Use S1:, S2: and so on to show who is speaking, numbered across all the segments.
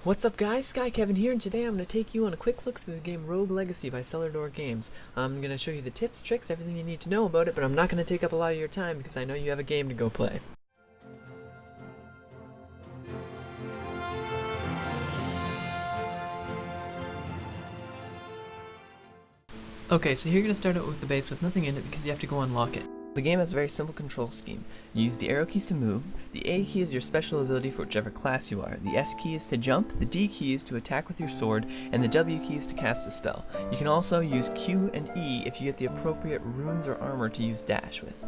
S1: What's up guys, Sky Kevin here, and today I'm going to take you on a quick look through the game Rogue Legacy by Cellar Door Games. I'm going to show you the tips, tricks, everything you need to know about it, but I'm not going to take up a lot of your time because I know you have a game to go play. Okay, so here you're going to start out with the base with nothing in it because you have to go unlock it. The game has a very simple control scheme. You use the arrow keys to move, the A key is your special ability for whichever class you are, the S key is to jump, the D key is to attack with your sword, and the W key is to cast a spell. You can also use Q and E if you get the appropriate runes or armor to use dash with.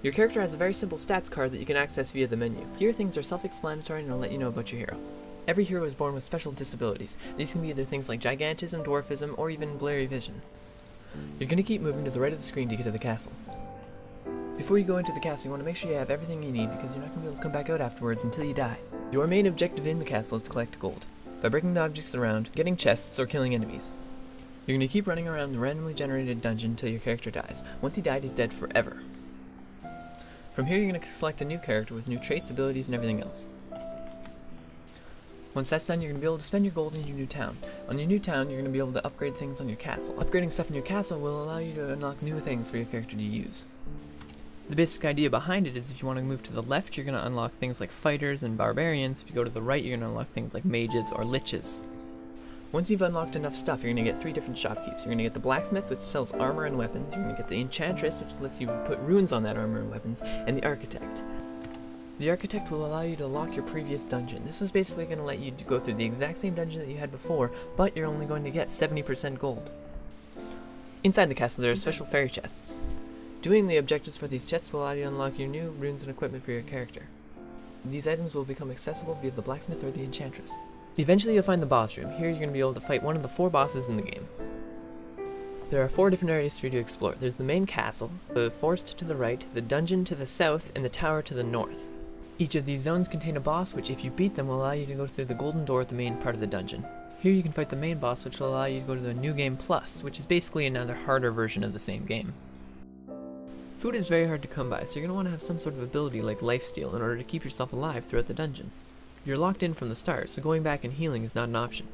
S1: Your character has a very simple stats card that you can access via the menu. Here things are self-explanatory and I'll let you know about your hero. Every hero is born with special disabilities. These can be either things like gigantism, dwarfism, or even blurry vision. You're going to keep moving to the right of the screen to get to the castle. Before you go into the castle, you want to make sure you have everything you need because you're not going to be able to come back out afterwards until you die. Your main objective in the castle is to collect gold, by breaking the objects around, getting chests, or killing enemies. You're going to keep running around the randomly generated dungeon until your character dies. Once he died, he's dead forever. From here, you're going to select a new character with new traits, abilities, and everything else. Once that's done, you're going to be able to spend your gold in your new town. On your new town, you're going to be able to upgrade things on your castle. Upgrading stuff in your castle will allow you to unlock new things for your character to use. The basic idea behind it is if you want to move to the left, you're going to unlock things like fighters and barbarians. If you go to the right, you're going to unlock things like mages or liches. Once you've unlocked enough stuff, you're going to get 3 different shopkeepers. You're going to get the blacksmith, which sells armor and weapons. You're going to get the enchantress, which lets you put runes on that armor and weapons, and the architect. The architect will allow you to lock your previous dungeon. This is basically going to let you go through the exact same dungeon that you had before, but you're only going to get 70% gold. Inside the castle, there are special fairy chests. Doing the objectives for these chests will allow you to unlock your new runes and equipment for your character. These items will become accessible via the blacksmith or the enchantress. Eventually you'll find the boss room. Here you're going to be able to fight one of the 4 bosses in the game. There are 4 different areas for you to explore. There's the main castle, the forest to the right, the dungeon to the south, and the tower to the north. Each of these zones contain a boss which, if you beat them, will allow you to go through the golden door at the main part of the dungeon. Here you can fight the main boss, which will allow you to go to the New Game Plus, which is basically another harder version of the same game. Food is very hard to come by, so you're going to want to have some sort of ability like lifesteal in order to keep yourself alive throughout the dungeon. You're locked in from the start, so going back and healing is not an option.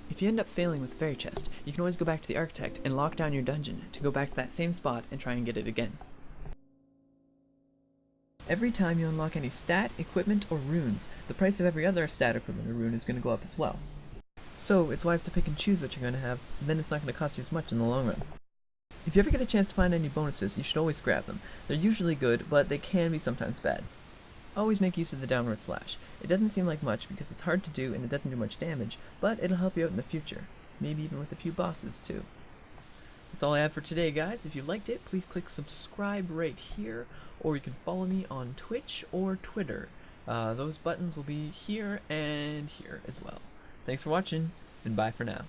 S1: If you end up failing with the fairy chest, you can always go back to the architect and lock down your dungeon to go back to that same spot and try and get it again. Every time you unlock any stat, equipment, or runes, the price of every other stat, equipment, or rune is going to go up as well. So it's wise to pick and choose what you're going to have, and then it's not going to cost you as much in the long run. If you ever get a chance to find any bonuses, you should always grab them. They're usually good, but they can be sometimes bad. Always make use of the downward slash. It doesn't seem like much because it's hard to do and it doesn't do much damage, but it'll help you out in the future. Maybe even with a few bosses too. That's all I have for today, guys. If you liked it, please click subscribe right here, or you can follow me on Twitch or Twitter. Those buttons will be here and here as well. Thanks for watching, and bye for now.